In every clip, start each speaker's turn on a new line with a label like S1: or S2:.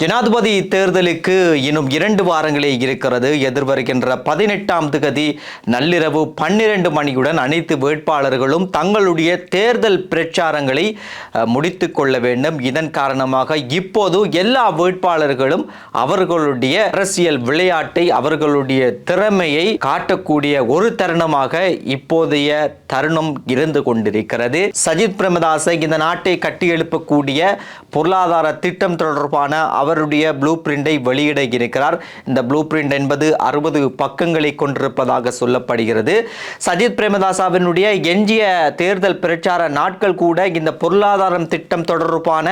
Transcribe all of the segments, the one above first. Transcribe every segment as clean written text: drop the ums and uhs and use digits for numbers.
S1: ஜனாதிபதி தேர்தலுக்கு இன்னும் 2 வாரங்களே இருக்கிறது. எதிர்வருகின்ற 18ஆம் தேதி நள்ளிரவு 12 மணியுடன் அனைத்து வேட்பாளர்களும் தங்களுடைய தேர்தல் பிரச்சாரங்களை முடித்துக் கொள்ள வேண்டும். இதன் காரணமாக இப்போது எல்லா வேட்பாளர்களும் அவர்களுடைய அரசியல் விளையாட்டை, அவர்களுடைய திறமையை காட்டக்கூடிய ஒரு தருணமாக இப்போதைய தருணம் இருந்து கொண்டிருக்கிறது. சஜித் பிரேமதாச இந்த நாட்டை கட்டியெழுப்பக்கூடிய பொருளாதார திட்டம் தொடர்பான அவருடைய ப்ளூ பிரிண்டை வெளியிட இருக்கிறார். இந்த ப்ளூ பிரிண்ட் என்பது 60 பக்கங்களை கொண்டிருப்பதாக சொல்லப்படுகிறது. சஜித் பிரேமதாசவினுடைய எஞ்சிய தேர்தல் பிரச்சார நாட்கள் கூட இந்த பொருளாதாரம் திட்டம் தொடர்பான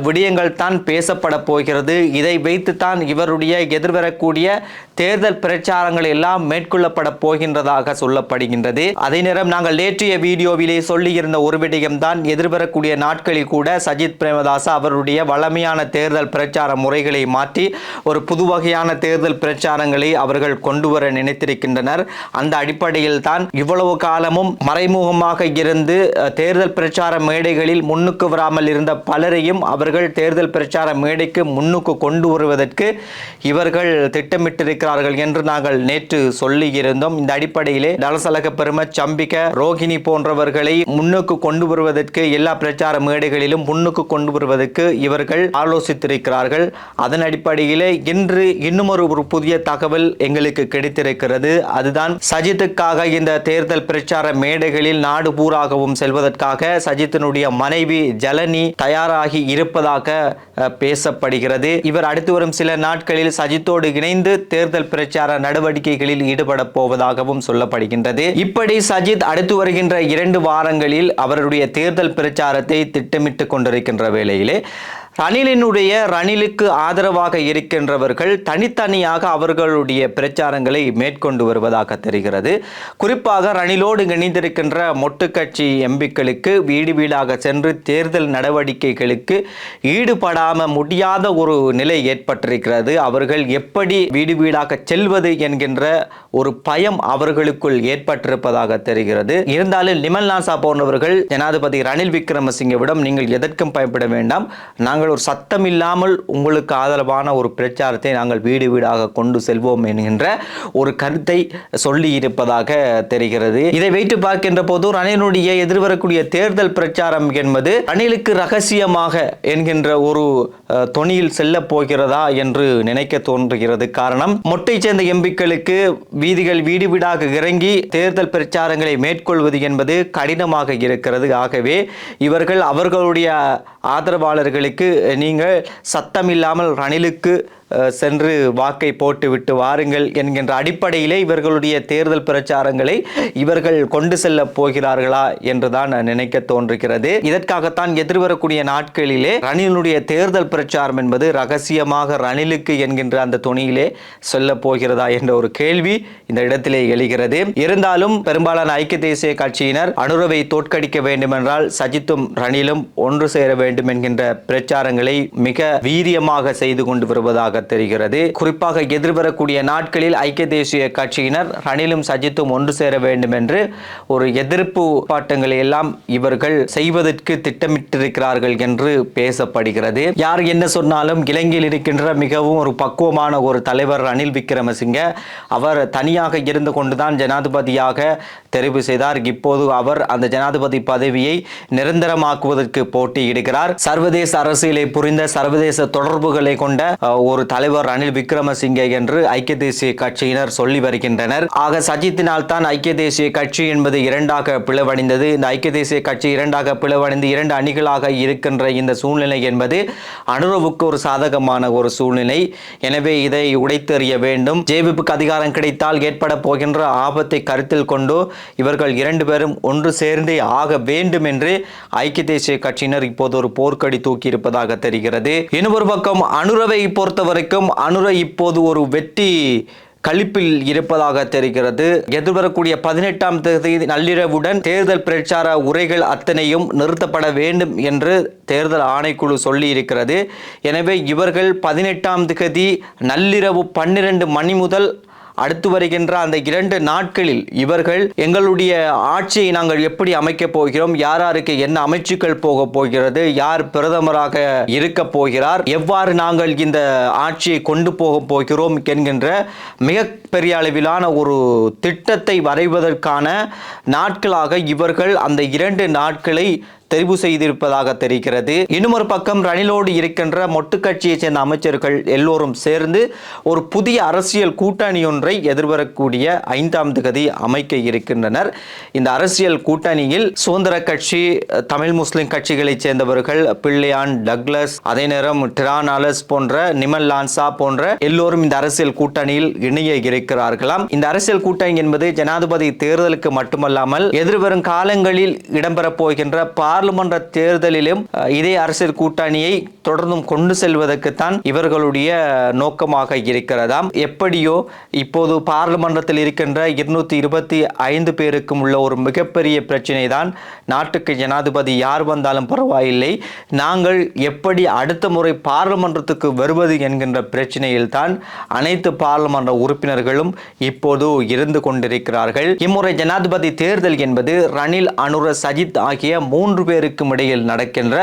S1: விடயங்கள் தான் பேசப்பட போகிறது. இதை வைத்துத்தான் இவருடைய எதிர்வரக்கூடிய தேர்தல் பிரச்சாரங்கள் எல்லாம் மேற்கொள்ளப்பட போகின்றதாக சொல்லப்படுகின்றது. அதே நேரம் நாங்கள் நேற்றைய வீடியோவிலே சொல்லியிருந்த ஒரு விடயம்தான், எதிர்வரக்கூடிய நாட்களில் கூட சஜித் பிரேமதாச அவருடைய வளமையான தேர்தல் பிரச்சார முறைகளை மாற்றி ஒரு புது வகையான தேர்தல் பிரச்சாரங்களை அவர்கள் கொண்டு வர நினைத்திருக்கின்றனர். அந்த அடிப்படையில் தான் இவ்வளவு காலமும் மறைமுகமாக இருந்து தேர்தல் பிரச்சார மேடைகளில் முன்னுக்கு வராமல் இருந்த பலரையும் அவர்கள் தேர்தல் பிரச்சார மேடைக்கு முன்னுக்கு கொண்டு வருவதற்கு இவர்கள் திட்டமிட்டிருக்கிறார்கள் என்று நாங்கள் நேற்று சொல்லி இருந்தோம். இந்த அடிப்படையிலே தலசலக பெரும, சம்பிக்க, ரோகிணி போன்றவர்களை முன்னுக்கு கொண்டு வருவதற்கு, எல்லா பிரச்சார மேடைகளிலும் முன்னுக்கு கொண்டு வருவதற்கு இவர்கள் ஆலோசித்திருக்கிறார்கள். அதன் அடிப்படையிலே இன்று இன்னும் ஒரு புதிய தகவல் எங்களுக்கு கிடைத்திருக்கிறது. அதுதான் சஜித்துக்காக இந்த தேர்தல் பிரச்சார மேடைகளில் நாடு பூராகவும் செல்வதற்காக சஜித்தினுடைய மனைவி ஜலனி தயாராகி இருப்பதாக பேசப்படுகிறது. இவர் அடுத்து வரும் சில நாட்களில் சஜித்தோடு இணைந்து தேர்தல் பிரச்சார நடவடிக்கைகளில் ஈடுபட போவதாகவும் சொல்லப்படுகின்றது. இப்படி சஜித் அடுத்து வருகின்ற 2 வாரங்களில் அவருடைய தேர்தல் பிரச்சாரத்தை திட்டமிட்டுக் கொண்டிருக்கின்ற வேளையிலே ரணிலுக்கு ஆதரவாக இருக்கின்றவர்கள் தனித்தனியாக அவர்களுடைய பிரச்சாரங்களை மேற்கொண்டு வருவதாக தெரிகிறது. குறிப்பாக ரணிலோடு இணைந்திருக்கின்ற மொட்டு கட்சி எம்பிக்களுக்கு வீடு வீடாக சென்று தேர்தல் நடவடிக்கைகளுக்கு ஈடுபடாம முடியாத ஒரு நிலை ஏற்பட்டிருக்கிறது. அவர்கள் எப்படி வீடு வீடாக செல்வது என்கின்ற ஒரு பயம் அவர்களுக்குள் ஏற்பட்டிருப்பதாக தெரிகிறது. இருந்தாலும் நிமல் நாசா போன்றவர்கள் ஜனாதிபதி ரணில் விக்ரமசிங்கவிடம் நீங்கள் எதற்கும் பயப்பட வேண்டாம், நாங்கள் ஒரு சத்தம் இல்லாமல் உங்களுக்கு ஆதரவான ஒரு பிரச்சாரத்தை நாங்கள் வீடு வீடாக கொண்டு செல்வோம் என்கின்ற ஒரு கருத்தை சொல்லி இருப்பதாக தெரிகிறது. இதை வைத்து பார்க்கின்ற போது ரணிலுடைய எதிர்வரக்கூடிய தேர்தல் பிரச்சாரம் என்பது ரணிலுக்கு ரகசியமாக என்கின்ற ஒரு தொனியில் செல்ல போகிறதா என்று நினைக்க தோன்றுகிறது. காரணம், மொட்டை சேர்ந்த எம்பிக்களுக்கு வீடு வீடாக இறங்கி தேர்தல் பிரச்சாரங்களை மேற்கொள்வது என்பது கடினமாக இருக்கிறது. ஆகவே இவர்கள் அவர்களுடைய ஆதரவாளர்களுக்கு நீங்கள் சத்தம் இல்லாமல் ரணிலுக்கு சென்று வாக்கை போட்டுவிட்டு வாருங்கள் என்கின்ற அடிப்படையிலே இவர்களுடைய தேர்தல் பிரச்சாரங்களை இவர்கள் கொண்டு செல்ல போகிறார்களா என்றுதான் நினைக்க தோன்றுகிறது. இதற்காகத்தான் எதிர்வரக்கூடிய நாட்களிலே ரணிலுடைய தேர்தல் பிரச்சாரம் என்பது ரகசியமாக ரணிலுக்கு என்கின்ற அந்த துணியிலே சொல்ல போகிறதா என்ற ஒரு கேள்வி இந்த இடத்திலே எழுகிறது. இருந்தாலும் பெரும்பாலான ஐக்கிய தேசிய கட்சியினர் அனுரவை தோற்கடிக்க வேண்டும் என்றால் சஜித்தும் ரணிலும் ஒன்று சேர வேண்டும் என்கின்ற பிரச்சாரங்களை மிக வீரியமாக செய்து கொண்டு வருவதாக தெரிகிறது. குறிப்பாக எதிர்வரக்கூடிய நாட்களில் ஐக்கிய தேசிய கட்சியினர் ரணிலும் சஜித்தும் ஒன்று சேர வேண்டும் என்று ஒரு எதிர்ப்பு பாட்டங்களை எல்லாம் இவர்கள் செய்வதற்கு திட்டமிட்டிருக்கிறார்கள் என்று பேசப்படுகிறது. யார் என்ன சொன்னாலும் இலங்கையில் இருக்கின்ற மிகவும் ஒரு பக்குவமான ஒரு தலைவர் ரணில் விக்ரமசிங்க, அவர் தனியாக இருந்து கொண்டுதான் ஜனாதிபதியாக தெரிவு செய்தார். இப்போது அவர் அந்த ஜனாதிபதி பதவியை நிரந்தரமாக்குவதற்கு போட்டியிடுகிறார். சர்வதேச அரசியலை புரிந்த, சர்வதேச தொடர்புகளை கொண்ட ஒரு தலைவர் ரணில் விக்ரமசிங்கே என்று ஐக்கிய தேசிய கட்சியினர் சொல்லி வருகின்றனர். ஆக சஜித்தினால் தான் ஐக்கிய தேசிய கட்சி என்பது 2ஆக பிளவடைந்தது. இந்த ஐக்கிய தேசிய கட்சி 2ஆக பிளவடைந்து 2 அணிகளாக இருக்கின்ற இந்த சூழ்நிலை என்பது அனுரவுக்கு ஒரு சாதகமான ஒரு சூழ்நிலை. எனவே இதை உடைத்தெறிய வேண்டும். ஜேவிபிக்கு அதிகாரம் கிடைத்தால் ஏற்பட போகின்ற ஆபத்தை கருத்தில் கொண்டு இவர்கள் 2 பேரும் ஒன்று சேர்ந்தே ஆக வேண்டும் என்று ஐக்கிய தேசிய கட்சியினர் இப்போது ஒரு போர்க்கடி தூக்கி இருப்பதாக தெரிகிறது. இன்னொரு பக்கம் அனுரவை பொறுத்தவரைக்கும் அனுர இப்போது ஒரு வெற்றி களிப்பில் இருப்பதாக தெரிகிறது. எதிர்வரக்கூடிய 18ஆம் தேதி நள்ளிரவுடன் தேர்தல் பிரச்சார உரைகள் அத்தனையும் நிறுத்தப்பட வேண்டும் என்று தேர்தல் ஆணைக்குழு சொல்லி இருக்கிறது. எனவே இவர்கள் 18ஆம் தேதி நள்ளிரவு 12 மணி முதல் அடுத்து வருகின்ற அந்த 2 நாட்களில் இவர்கள் எங்களுடைய ஆட்சியை நாங்கள் எப்படி அமைக்கப் போகிறோம், யாருக்கு என்ன அமைச்சுக்கள் போக போகிறது, யார் பிரதமராக இருக்க போகிறார், எவ்வாறு நாங்கள் இந்த ஆட்சியை கொண்டு போக போகிறோம் என்கின்ற மிக பெரிய அளவிலான ஒரு திட்டத்தை வரைவதற்கான நாட்களாக இவர்கள் அந்த 2 நாட்களை தெரிவு செய்திருப்பதாக தெரிகிறது. இன்னும் ஒரு பக்கம் ரணிலோடு இருக்கின்ற மொட்டு கட்சியைச் சேர்ந்த அமைச்சர்கள் எல்லோரும் சேர்ந்து ஒரு புதிய அரசியல் கூட்டணி ஒன்றை எதிர்வரக்கூடிய 5ஆம் தேதி அமைக்க இருக்கின்றனர். இந்த அரசியல் கூட்டணியில் சுதந்திர கட்சி, தமிழ் முஸ்லிம் கட்சிகளைச் சேர்ந்தவர்கள் பிள்ளையான், டக்ளஸ், அதே நேரம் டிரானாலஸ் போன்ற, நிமல் லான்சா போன்ற எல்லோரும் இந்த அரசியல் கூட்டணியில் இணைய இருக்கிறார்களாம். இந்த அரசியல் கூட்டணி என்பது ஜனாதிபதி தேர்தலுக்கு மட்டுமல்லாமல் எதிர்வரும் காலங்களில் இடம்பெறப் போகின்ற பார்லிமன்ற தேர்தலிலும் இதே அரசியல் கூட்டணியை தொடர்ந்தும் கொண்டு செல்வதற்குத்தான் இவர்களுடைய நோக்கமாக இருக்கிறதாம். எப்படியோ இப்போது பார்லிமன்றத்தில் இருக்கின்ற 225 பேருக்கும் உள்ள ஒரு மிகப்பெரிய பிரச்சனை தான், நாட்டுக்கு ஜனாதிபதி யார் வந்தாலும் பரவாயில்லை, நாங்கள் எப்படி அடுத்த முறை பார்லிமன்றத்துக்கு வருவது என்கின்ற பிரச்சனையில் தான் அனைத்து பார்லிமன்ற உறுப்பினர்களும் இப்போது இருந்து கொண்டிருக்கிறார்கள். இம்முறை ஜனாதிபதி தேர்தல் என்பது ரணில், அனுர, சஜித் ஆகிய 3 பேருக்கும் இடையில் நடக்கின்ற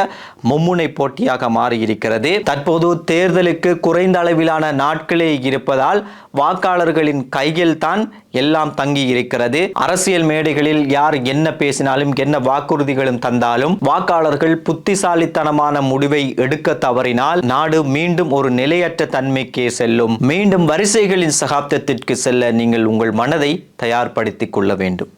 S1: மும்முனை போட்டியாக மாறியிருக்கிறது. தற்போது தேர்தலுக்கு குறைந்த அளவிலான நாட்களே இருப்பதால் வாக்காளர்களின் கையில் தான் எல்லாம் தங்கி இருக்கிறது. அரசியல் மேடைகளில் யார் என்ன பேசினாலும், என்ன வாக்குறுதிகளும் தந்தாலும் வாக்காளர்கள் புத்திசாலித்தனமான முடிவை எடுக்க தவறினால் நாடு மீண்டும் ஒரு நிலையற்ற தன்மைக்கே செல்லும். மீண்டும் வரிசைகளின் சகாப்தத்திற்கு செல்ல நீங்கள் உங்கள் மனதை தயார்படுத்திக் கொள்ள வேண்டும்.